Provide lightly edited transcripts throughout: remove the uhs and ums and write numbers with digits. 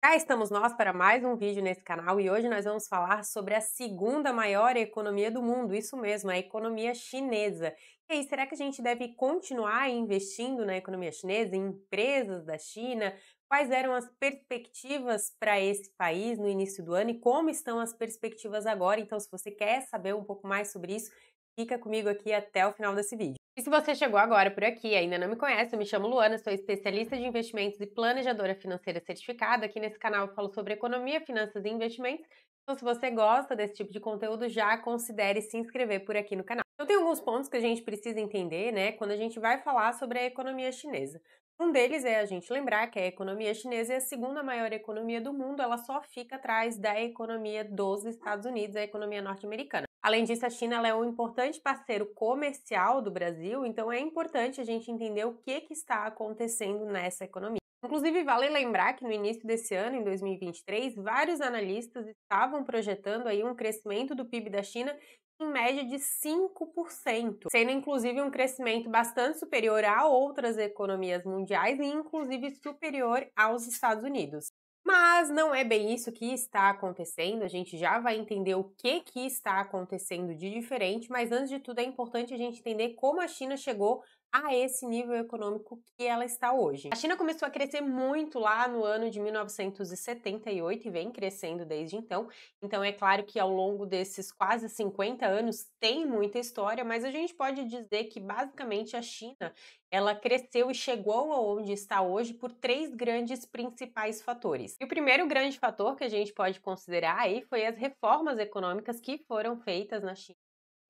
Cá estamos nós para mais um vídeo nesse canal e hoje nós vamos falar sobre a segunda maior economia do mundo, isso mesmo, a economia chinesa. E aí, será que a gente deve continuar investindo na economia chinesa, em empresas da China? Quais eram as perspectivas para esse país no início do ano e como estão as perspectivas agora? Então, se você quer saber um pouco mais sobre isso, fica comigo aqui até o final desse vídeo. E se você chegou agora por aqui e ainda não me conhece, eu me chamo Luana, sou especialista de investimentos e planejadora financeira certificada. Aqui nesse canal eu falo sobre economia, finanças e investimentos. Então, se você gosta desse tipo de conteúdo, já considere se inscrever por aqui no canal. Então, tem alguns pontos que a gente precisa entender, né, quando a gente vai falar sobre a economia chinesa. Um deles é a gente lembrar que a economia chinesa é a segunda maior economia do mundo, ela só fica atrás da economia dos Estados Unidos, a economia norte-americana. Além disso, a China ela é um importante parceiro comercial do Brasil, então é importante a gente entender o que está acontecendo nessa economia. Inclusive, vale lembrar que no início desse ano, em 2023, vários analistas estavam projetando aí um crescimento do PIB da China em média de 5%, sendo inclusive um crescimento bastante superior a outras economias mundiais e inclusive superior aos Estados Unidos. Mas não é bem isso que está acontecendo, a gente já vai entender o que está acontecendo de diferente, mas antes de tudo é importante a gente entender como a China chegou a esse nível econômico que ela está hoje. A China começou a crescer muito lá no ano de 1978 e vem crescendo desde então. Então é claro que ao longo desses quase 50 anos tem muita história, mas a gente pode dizer que basicamente a China ela cresceu e chegou aonde está hoje por três grandes principais fatores. E o primeiro grande fator que a gente pode considerar aí foi as reformas econômicas que foram feitas na China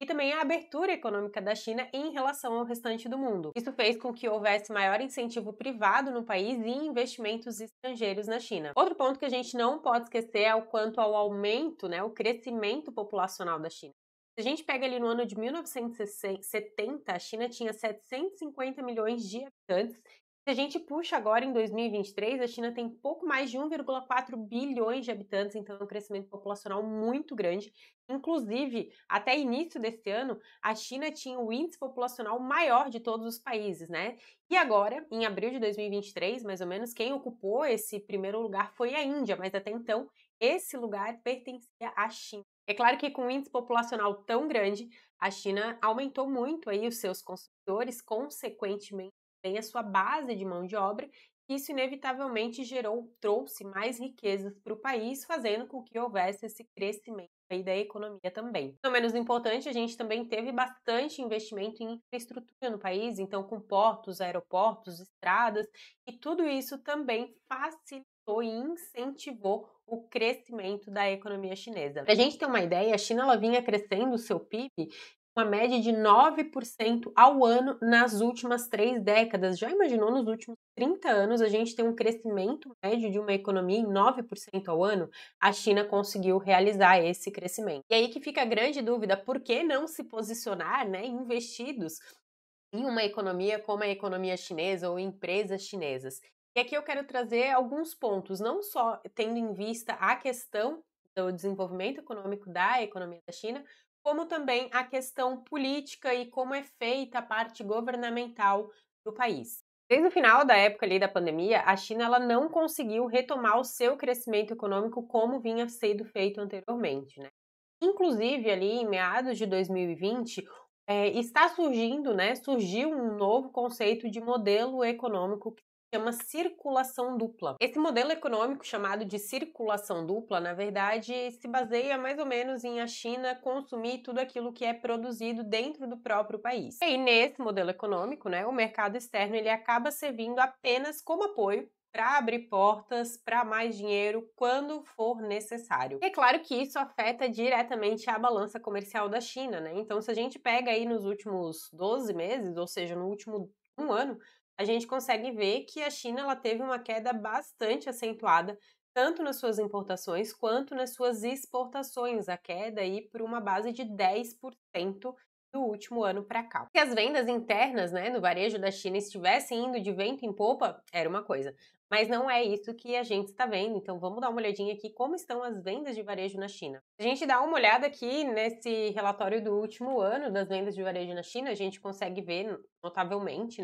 e também a abertura econômica da China em relação ao restante do mundo. Isso fez com que houvesse maior incentivo privado no país e investimentos estrangeiros na China. Outro ponto que a gente não pode esquecer é o quanto ao aumento, o crescimento populacional da China. Se a gente pega ali no ano de 1970, a China tinha 750 milhões de habitantes. Se a gente puxa agora em 2023, a China tem pouco mais de 1,4 bilhões de habitantes, então é um crescimento populacional muito grande. Inclusive, até início desse ano, a China tinha o índice populacional maior de todos os países, né? E agora, em abril de 2023, mais ou menos, quem ocupou esse primeiro lugar foi a Índia, mas até então esse lugar pertencia à China. É claro que com um índice populacional tão grande, a China aumentou muito aí os seus consumidores, consequentemente também a sua base de mão de obra. Isso inevitavelmente trouxe mais riquezas para o país, fazendo com que houvesse esse crescimento aí da economia também. Não menos importante, a gente também teve bastante investimento em infraestrutura no país, então com portos, aeroportos, estradas, e tudo isso também facilitou e incentivou o crescimento da economia chinesa. Para a gente ter uma ideia, a China ela vinha crescendo o seu PIB uma média de 9% ao ano nas últimas 3 décadas. Já imaginou nos últimos 30 anos a gente ter um crescimento médio de uma economia em 9% ao ano? A China conseguiu realizar esse crescimento. E aí que fica a grande dúvida, por que não se posicionar, investidos em uma economia como a economia chinesa ou empresas chinesas? E aqui eu quero trazer alguns pontos, não só tendo em vista a questão do desenvolvimento econômico da economia da China, como também a questão política e como é feita a parte governamental do país. Desde o final da época ali da pandemia, a China ela não conseguiu retomar o seu crescimento econômico como vinha sendo feito anteriormente, né? Inclusive ali em meados de 2020, está surgindo, surgiu um novo conceito de modelo econômico que se chama circulação dupla. Esse modelo econômico chamado de circulação dupla, na verdade, se baseia mais ou menos em a China consumir tudo aquilo que é produzido dentro do próprio país. E aí, nesse modelo econômico, o mercado externo ele acaba servindo apenas como apoio para abrir portas para mais dinheiro quando for necessário. E é claro que isso afeta diretamente a balança comercial da China, né? Então, se a gente pega aí nos últimos 12 meses, ou seja, no último um ano, a gente consegue ver que a China ela teve uma queda bastante acentuada, tanto nas suas importações quanto nas suas exportações, a queda aí por uma base de 10% do último ano para cá. Se as vendas internas, no varejo da China estivessem indo de vento em popa, era uma coisa. Mas não é isso que a gente está vendo, então vamos dar uma olhadinha aqui como estão as vendas de varejo na China. A gente dá uma olhada aqui nesse relatório do último ano das vendas de varejo na China, a gente consegue ver notavelmente,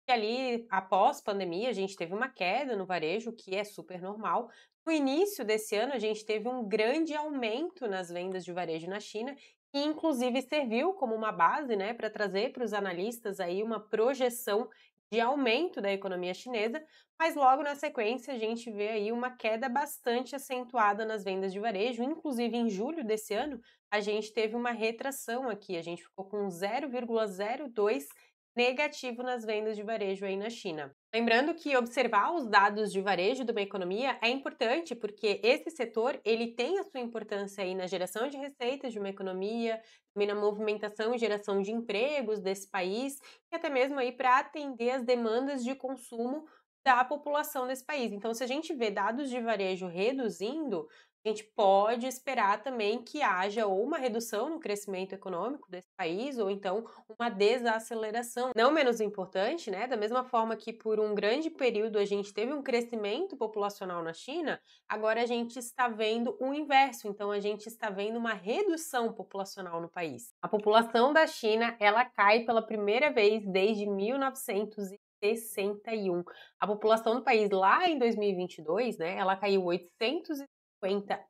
E ali, após pandemia, a gente teve uma queda no varejo, que é super normal. No início desse ano, a gente teve um grande aumento nas vendas de varejo na China, que inclusive serviu como uma base, né, para trazer para os analistas aí uma projeção de aumento da economia chinesa, mas logo na sequência a gente vê aí uma queda bastante acentuada nas vendas de varejo, inclusive em julho desse ano, a gente teve uma retração aqui, a gente ficou com 0,02 negativo nas vendas de varejo aí na China. Lembrando que observar os dados de varejo de uma economia é importante, porque esse setor ele tem a sua importância aí na geração de receitas de uma economia, também na movimentação e geração de empregos desse país, e até mesmo aí para atender as demandas de consumo da população desse país. Então, se a gente vê dados de varejo reduzindo, a gente pode esperar também que haja ou uma redução no crescimento econômico desse país, ou então uma desaceleração. Não menos importante, né? Da mesma forma que por um grande período a gente teve um crescimento populacional na China, agora a gente está vendo o inverso. Então a gente está vendo uma redução populacional no país. A população da China, ela cai pela primeira vez desde 1961. A população do país lá em 2022, né, ela caiu 850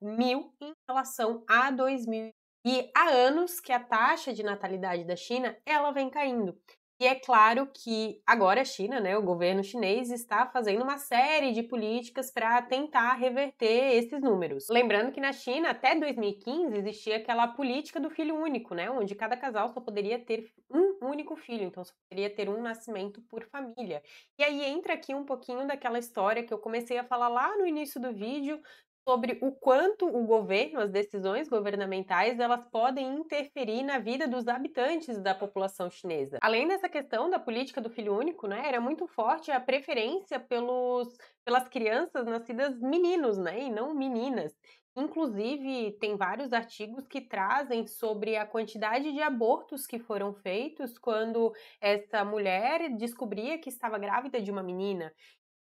mil em relação a 2000. E há anos que a taxa de natalidade da China, ela vem caindo. E é claro que agora a China, né, o governo chinês está fazendo uma série de políticas para tentar reverter esses números. Lembrando que na China, até 2015, existia aquela política do filho único, né, onde cada casal só poderia ter um único filho, então só poderia ter um nascimento por família. E aí entra aqui um pouquinho daquela história que eu comecei a falar lá no início do vídeo, sobre o quanto o governo, as decisões governamentais, elas podem interferir na vida dos habitantes da população chinesa. Além dessa questão da política do filho único, né, era muito forte a preferência pelas crianças nascidas meninos, né, e não meninas. Inclusive, tem vários artigos que trazem sobre a quantidade de abortos que foram feitos quando essa mulher descobria que estava grávida de uma menina.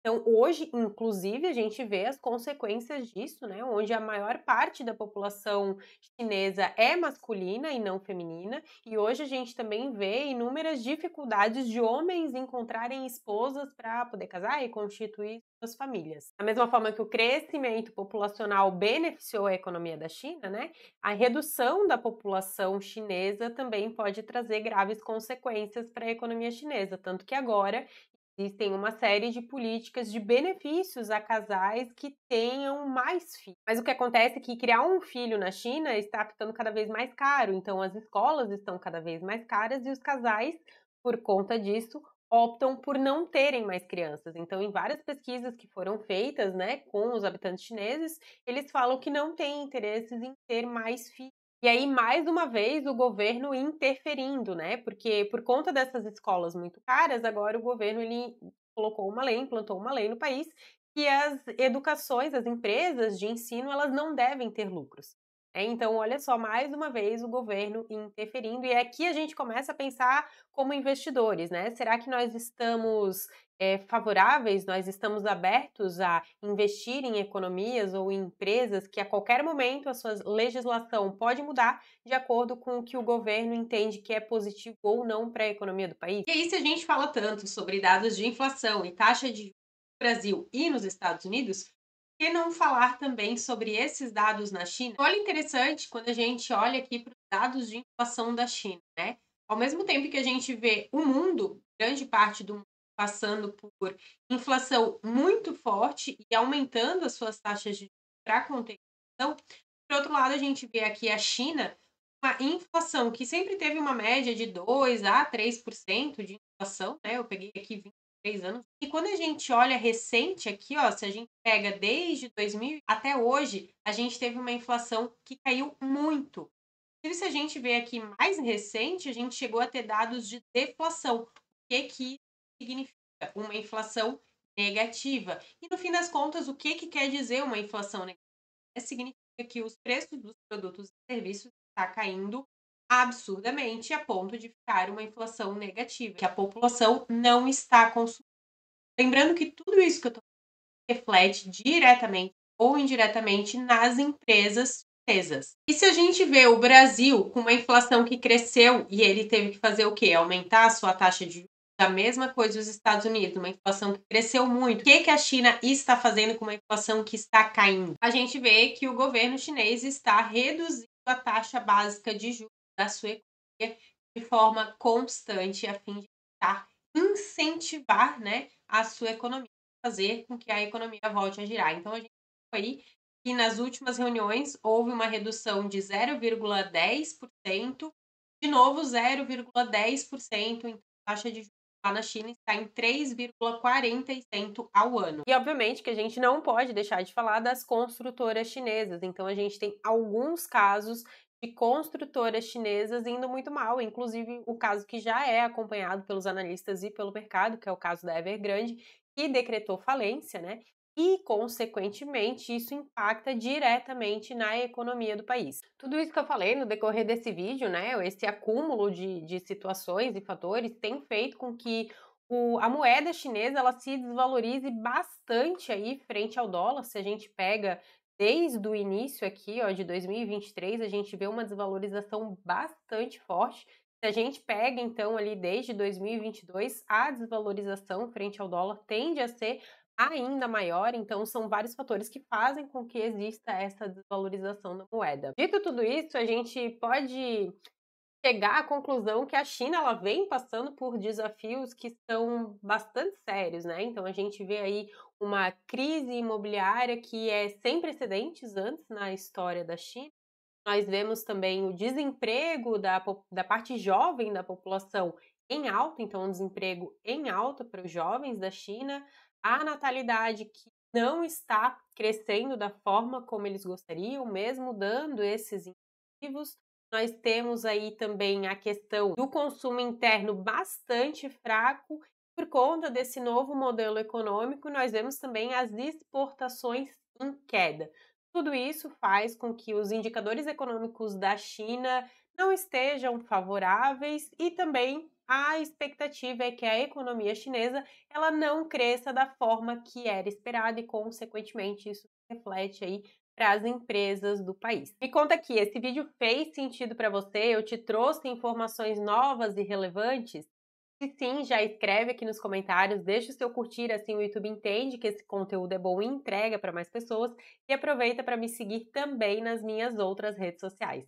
Então, hoje, inclusive, a gente vê as consequências disso, né? Onde a maior parte da população chinesa é masculina e não feminina, e hoje a gente também vê inúmeras dificuldades de homens encontrarem esposas para poder casar e constituir suas famílias. Da mesma forma que o crescimento populacional beneficiou a economia da China, né? A redução da população chinesa também pode trazer graves consequências para a economia chinesa, tanto que agora existem uma série de políticas de benefícios a casais que tenham mais filhos. Mas o que acontece é que criar um filho na China está ficando cada vez mais caro, então as escolas estão cada vez mais caras e os casais, por conta disso, optam por não terem mais crianças. Então, em várias pesquisas que foram feitas, né, com os habitantes chineses, eles falam que não têm interesses em ter mais filhos. E aí, mais uma vez, o governo interferindo, né? Porque por conta dessas escolas muito caras, agora o governo ele colocou uma lei, implantou uma lei no país que as educações, as empresas de ensino, elas não devem ter lucros. Então, olha só, mais uma vez o governo interferindo, e aqui a gente começa a pensar como investidores, né? Será que nós estamos favoráveis, nós estamos abertos a investir em economias ou em empresas que a qualquer momento a sua legislação pode mudar de acordo com o que o governo entende que é positivo ou não para a economia do país? E aí, se a gente fala tanto sobre dados de inflação e taxa de juros no Brasil e nos Estados Unidos, por que não falar também sobre esses dados na China? Olha, interessante quando a gente olha aqui para os dados de inflação da China, né? Ao mesmo tempo que a gente vê o mundo, grande parte do mundo, passando por inflação muito forte e aumentando as suas taxas de para conter a inflação, por outro lado, a gente vê aqui a China, uma inflação que sempre teve uma média de 2 a 3% de inflação, né? Eu peguei aqui 23 anos. E quando a gente olha recente aqui, ó, se a gente pega desde 2000 até hoje, a gente teve uma inflação que caiu muito. E se a gente vê aqui mais recente, a gente chegou a ter dados de deflação. O que significa? Uma inflação negativa. E no fim das contas, o que quer dizer uma inflação negativa? Significa que os preços dos produtos e serviços está caindo absurdamente a ponto de ficar uma inflação negativa, que a população não está consumindo. Lembrando que tudo isso que eu estou reflete diretamente ou indiretamente nas empresas chinesas. E se a gente vê o Brasil com uma inflação que cresceu e ele teve que fazer o quê? Aumentar a sua taxa de juros, A mesma coisa os Estados Unidos, uma inflação que cresceu muito. O que que a China está fazendo com uma inflação que está caindo? A gente vê que o governo chinês está reduzindo a taxa básica de juros da sua economia de forma constante, a fim de tentar incentivar, né, a sua economia, fazer com que a economia volte a girar. Então, a gente viu aí que nas últimas reuniões houve uma redução de 0,10%, de novo 0,10%, então a taxa de juros lá na China está em 3,40% ao ano. E obviamente que a gente não pode deixar de falar das construtoras chinesas. Então a gente tem alguns casos de construtoras chinesas indo muito mal, inclusive o caso que já é acompanhado pelos analistas e pelo mercado, que é o caso da Evergrande, que decretou falência, né? E, consequentemente, isso impacta diretamente na economia do país. Tudo isso que eu falei no decorrer desse vídeo, né, esse acúmulo de situações e fatores tem feito com que a moeda chinesa ela se desvalorize bastante aí frente ao dólar. Se a gente pega desde o início aqui, ó, de 2023, a gente vê uma desvalorização bastante forte. Se a gente pega, então, ali desde 2022, a desvalorização frente ao dólar tende a ser ainda maior, então são vários fatores que fazem com que exista essa desvalorização da moeda. Dito tudo isso, a gente pode chegar à conclusão que a China ela vem passando por desafios que são bastante sérios, né? Então a gente vê aí uma crise imobiliária que é sem precedentes antes na história da China. Nós vemos também o desemprego da parte jovem da população em alta, então um desemprego em alta para os jovens da China, a natalidade que não está crescendo da forma como eles gostariam, mesmo dando esses incentivos. Nós temos aí também a questão do consumo interno bastante fraco. Por conta desse novo modelo econômico, nós vemos também as exportações em queda. Tudo isso faz com que os indicadores econômicos da China não estejam favoráveis e também a expectativa é que a economia chinesa ela não cresça da forma que era esperada e, consequentemente, isso reflete aí para as empresas do país. Me conta aqui, esse vídeo fez sentido para você? Eu te trouxe informações novas e relevantes? Se sim, já escreve aqui nos comentários, deixa o seu curtir, assim o YouTube entende que esse conteúdo é bom e entrega para mais pessoas. E aproveita para me seguir também nas minhas outras redes sociais.